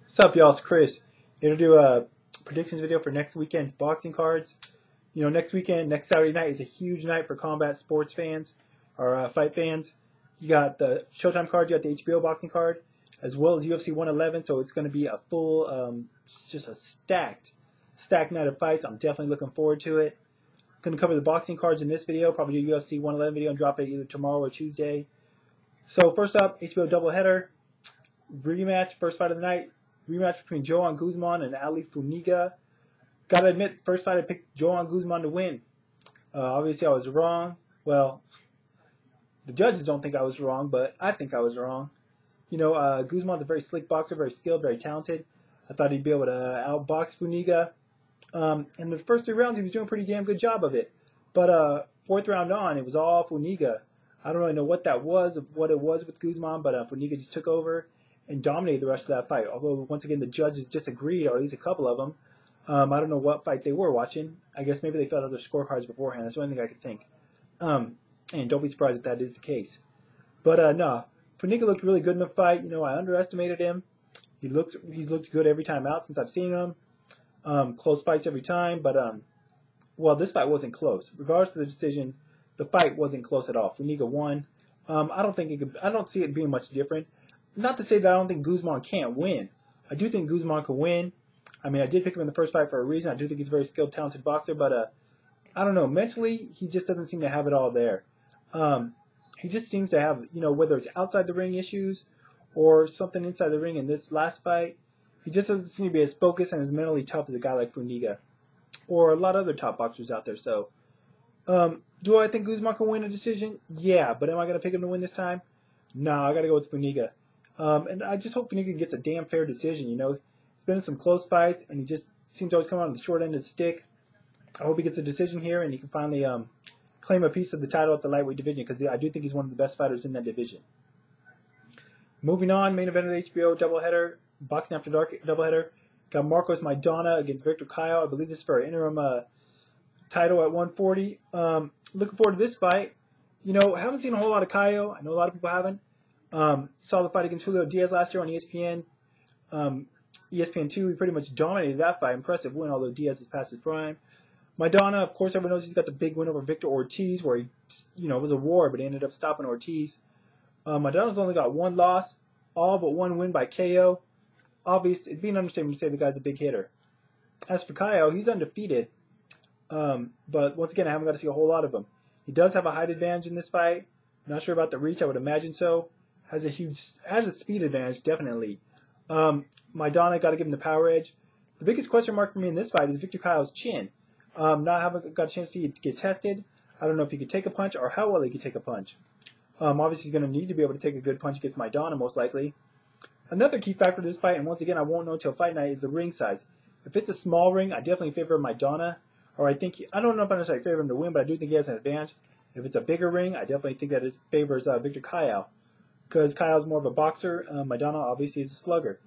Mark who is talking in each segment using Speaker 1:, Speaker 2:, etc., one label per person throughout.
Speaker 1: What's up, y'all? It's Chris. Here to do a predictions video for next weekend's boxing cards. You know, next weekend, next Saturday night is a huge night for combat sports fans or fight fans. You got the Showtime card, you got the HBO boxing card, as well as UFC 111. So it's going to be a full, just a stacked night of fights. I'm definitely looking forward to it. I'm going to cover the boxing cards in this video, probably do UFC 111 video and drop it either tomorrow or Tuesday. So first up, HBO doubleheader rematch, first fight of the night. Rematch between Joan Guzman and Ali Funiga. Gotta admit, first fight I picked Joan Guzman to win. Obviously I was wrong. Well, the judges don't think I was wrong, but I think I was wrong. You know, Guzman's a very slick boxer, very skilled, very talented. I thought he'd be able to outbox Funiga. In the first 3 rounds, he was doing a pretty damn good job of it. But fourth round on, it was all Funiga. I don't really know what it was with Guzman, but Funiga just took over and dominated the rest of that fight. Although, once again, the judges disagreed, or at least a couple of them. I don't know what fight they were watching. I guess maybe they filled out their scorecards beforehand. That's the only thing I could think. And don't be surprised if that is the case. But no, Funiga looked really good in the fight. You know, I underestimated him. He's looked good every time out since I've seen him. Close fights every time, but well, this fight wasn't close. Regardless of the decision, the fight wasn't close at all. Funiga won. I don't see it being much different. Not to say that I don't think Guzman can't win. I do think Guzman can win. I mean, I did pick him in the first fight for a reason. I do think he's a very skilled, talented boxer, but I don't know. Mentally, he just doesn't seem to have it all there. He just seems to have, you know, whether it's outside the ring issues or something inside the ring in this last fight, he just doesn't seem to be as focused and as mentally tough as a guy like Funiga or a lot of other top boxers out there. So, do I think Guzman can win a decision? Yeah, but am I going to pick him to win this time? No, I got to go with Funiga. And I just hope Funiga gets a damn fair decision. You know, he's been in some close fights, and he just seems to always come out on the short end of the stick. I hope he gets a decision here, and he can finally claim a piece of the title at the lightweight division, because I do think he's one of the best fighters in that division. Moving on, main event of the HBO doubleheader, Boxing After Dark doubleheader. Got Marcos Maidana against Victor Cayo. I believe this is for an interim title at 140. Looking forward to this fight. You know, I haven't seen a whole lot of Cayo. I know a lot of people haven't. Saw the fight against Julio Diaz last year on ESPN. ESPN2, he pretty much dominated that fight. Impressive win, although Diaz is past his prime. Maidana, of course, everyone knows he's got the big win over Victor Ortiz, where he, you know, it was a war, but he ended up stopping Ortiz. Maidana's only got 1 loss, all but 1 win by KO. Obviously, it'd be an understatement to say the guy's a big hitter. As for Cayo, he's undefeated. But once again, I haven't got to see a whole lot of him. He does have a height advantage in this fight. Not sure about the reach, I would imagine so. Has a speed advantage, definitely. Maidana, got to give him the power edge. The biggest question mark for me in this fight is Victor Cayo's chin. Not having got a chance to see it get tested. I don't know if he could take a punch or how well he could take a punch. Obviously, he's going to need to be able to take a good punch against Maidana, most likely. Another key factor of this fight, and once again, I won't know until fight night, is the ring size. If it's a small ring, I definitely favor Maidana. Or I don't know if I necessarily favor him to win, but I do think he has an advantage. If it's a bigger ring, I definitely think that it favors Victor Cayo. Because Cayo's more of a boxer. Maidana obviously is a slugger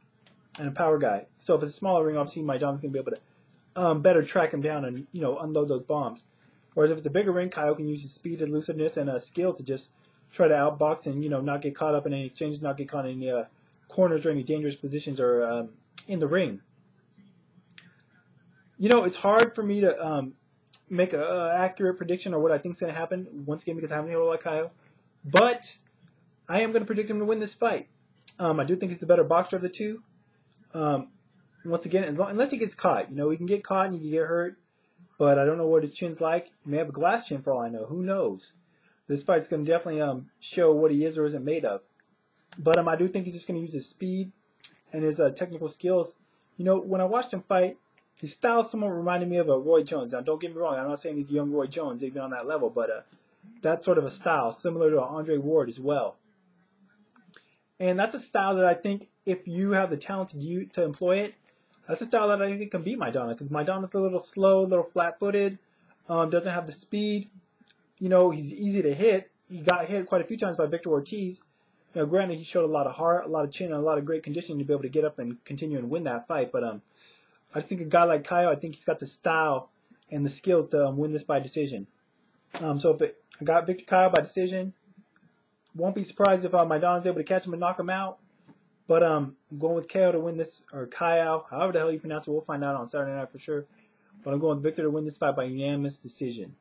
Speaker 1: and a power guy. So if it's a smaller ring, obviously Maidana's going to be able to better track him down and, you know, unload those bombs. Whereas if it's a bigger ring, Cayo can use his speed, elusiveness, and skill to just try to outbox and, you know, not get caught up in any exchanges, not get caught in any corners or any dangerous positions or in the ring. You know, it's hard for me to make an accurate prediction or what I think is going to happen, once again, because I haven't seen a lot like Cayo. But I am going to predict him to win this fight. I do think he's the better boxer of the two. Once again, unless he gets caught. You know, he can get caught and he can get hurt. But I don't know what his chin's like. He may have a glass chin for all I know. Who knows? This fight's going to definitely show what he is or isn't made of. But I do think he's just going to use his speed and his technical skills. You know, when I watched him fight, his style somewhat reminded me of Roy Jones. Now, don't get me wrong. I'm not saying he's young Roy Jones, even on that level. But that sort of a style, similar to Andre Ward as well. And that's a style that I think, if you have the talent to employ it, that's a style that I think can beat Maidana. Because Maidana's a little slow, a little flat-footed, doesn't have the speed. You know, he's easy to hit. He got hit quite a few times by Victor Ortiz. You know, granted, he showed a lot of heart, a lot of chin, and a lot of great conditioning to be able to get up and continue and win that fight. But I think a guy like Cayo, I think he's got the style and the skills to win this by decision. So if I got Victor Cayo by decision. Won't be surprised if Maidana's able to catch him and knock him out. But I'm going with Cayo to win this, or Cayo, however the hell you pronounce it. We'll find out on Saturday night for sure. But I'm going with Victor to win this fight by unanimous decision.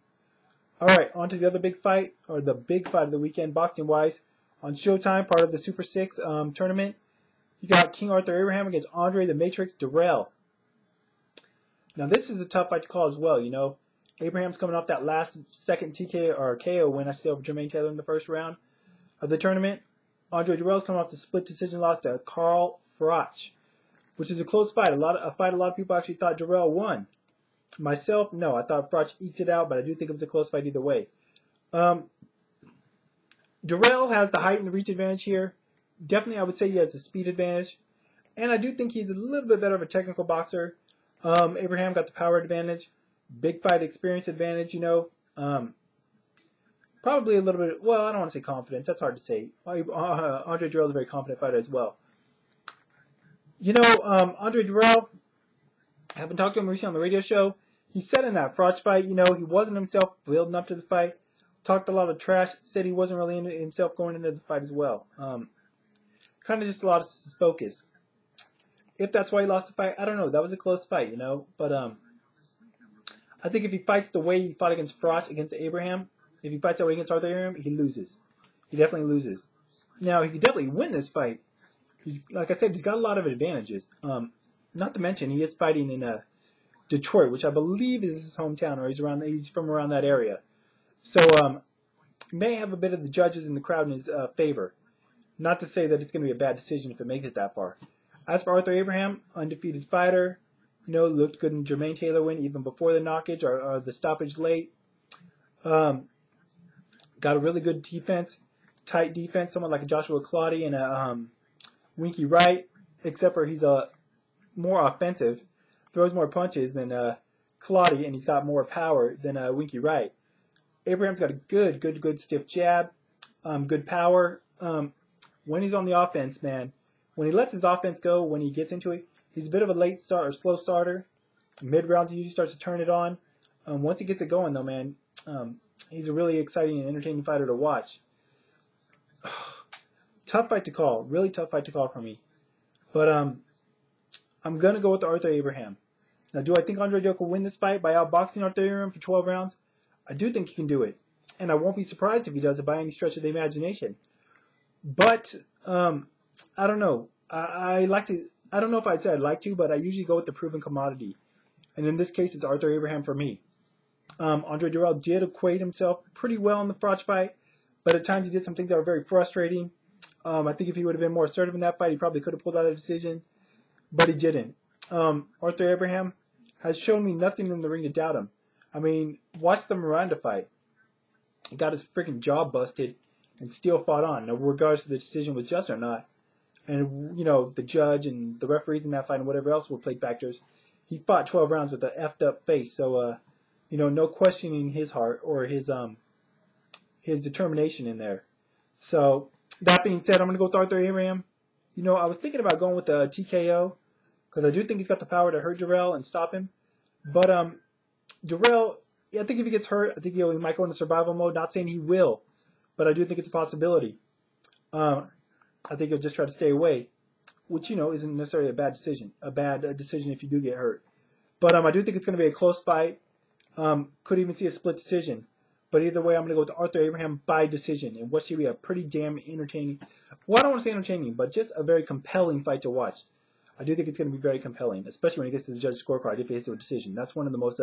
Speaker 1: All right, on to the other big fight, or the big fight of the weekend, boxing-wise. On Showtime, part of the Super 6 tournament, you got King Arthur Abraham against Andre the Matrix Dirrell. Now, this is a tough fight to call as well, you know. Abraham's coming off that last second TK or KO win, I should say, over Jermaine Taylor in the first round of the tournament. Andre Dirrell's coming off the split decision loss to Carl Froch, which is a close fight. A fight a lot of people actually thought Dirrell won. Myself, no, I thought Froch eked it out, but I do think it was a close fight either way. Dirrell has the height and the reach advantage here. Definitely, I would say he has the speed advantage. And I do think he's a little bit better of a technical boxer. Abraham got the power advantage. Big fight experience advantage, you know. Probably a little bit, well, I don't want to say confidence. That's hard to say. Andre Dirrell is a very confident fighter as well. You know, Andre Dirrell, I've been talking to him recently on the radio show. He said in that Froch fight, you know, he wasn't himself building up to the fight. Talked a lot of trash. Said he wasn't really into himself going into the fight as well. Kind of just a lot of focus. If that's why he lost the fight, I don't know. That was a close fight, you know. But I think if he fights the way he fought against Froch, against Abraham, if he fights that way against Arthur Abraham, he loses. He definitely loses. Now, he could definitely win this fight. He's, like I said, he's got a lot of advantages. Not to mention, he is fighting in Detroit, which I believe is his hometown, or he's from around that area. So, he may have a bit of the judges and the crowd in his favor. Not to say that it's going to be a bad decision if it makes it that far. As for Arthur Abraham, undefeated fighter, you know, looked good in Jermaine Taylor win even before the knockage or the stoppage late. Got a really good defense, tight defense, someone like a Joshua Clottey and a Winky Wright, except for he's more offensive, throws more punches than Clottey, and he's got more power than Winky Wright. Abraham's got a good stiff jab, good power. When he's on the offense, man, when he lets his offense go, when he gets into it, he's a bit of a late start or slow starter. Mid-rounds, he usually starts to turn it on. Once he gets it going, though, man, he's a really exciting and entertaining fighter to watch. Tough fight to call. Really tough fight to call for me. But I'm going to go with Arthur Abraham. Now, do I think Andre Dirrell will win this fight by outboxing Arthur Abraham for 12 rounds? I do think he can do it. And I won't be surprised if he does it by any stretch of the imagination. But I don't know. I don't know if I'd say I'd like to, but I usually go with the proven commodity. And in this case, it's Arthur Abraham for me. Andre Dirrell did equate himself pretty well in the Froch fight, but at times he did some things that were very frustrating. I think if he would have been more assertive in that fight, he probably could have pulled out a decision, but he didn't. Arthur Abraham has shown me nothing in the ring to doubt him. I mean, watch the Miranda fight. He got his freaking jaw busted and still fought on, no regards to the decision was just or not. And, you know, the judge and the referees in that fight and whatever else were played factors, he fought 12 rounds with an effed up face. So, you know, no questioning his heart or his determination in there. So, that being said, I'm going to go with Arthur Abraham. You know, I was thinking about going with the TKO because I do think he's got the power to hurt Dirrell and stop him. But Dirrell, I think if he gets hurt, I think he might go into survival mode. Not saying he will, but I do think it's a possibility. I think he'll just try to stay away, which, you know, isn't necessarily a bad decision. A bad decision if you do get hurt. But I do think it's going to be a close fight. Could even see a split decision. But either way, I'm going to go with Arthur Abraham by decision. And what should be a pretty damn entertaining, well, I don't want to say entertaining, but just a very compelling fight to watch. I do think it's going to be very compelling, especially when it gets to the judge's scorecard if it gets to a decision. That's one of the most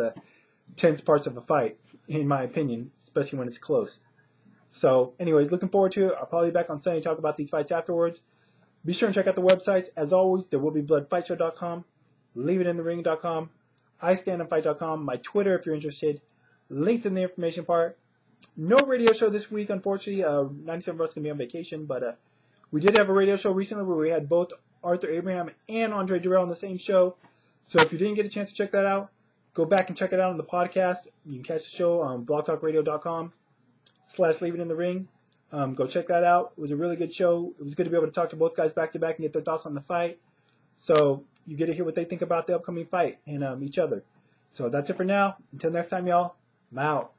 Speaker 1: tense parts of a fight, in my opinion, especially when it's close. So, anyways, looking forward to it. I'll probably be back on Sunday to talk about these fights afterwards. Be sure and check out the websites. As always, there will be bloodfightshow.com, leaveitinthering.com, istandandfight.com, my Twitter if you're interested, links in the information part. No radio show this week, unfortunately. 97 of us going to be on vacation, but we did have a radio show recently where we had both Arthur Abraham and Andre Dirrell on the same show. So if you didn't get a chance to check that out, go back and check it out on the podcast. You can catch the show on blogtalkradio.com/leaveitinthering. Go check that out. It was a really good show. It was good to be able to talk to both guys back to back and get their thoughts on the fight. So you get to hear what they think about the upcoming fight and each other. So that's it for now. Until next time, y'all. I'm out.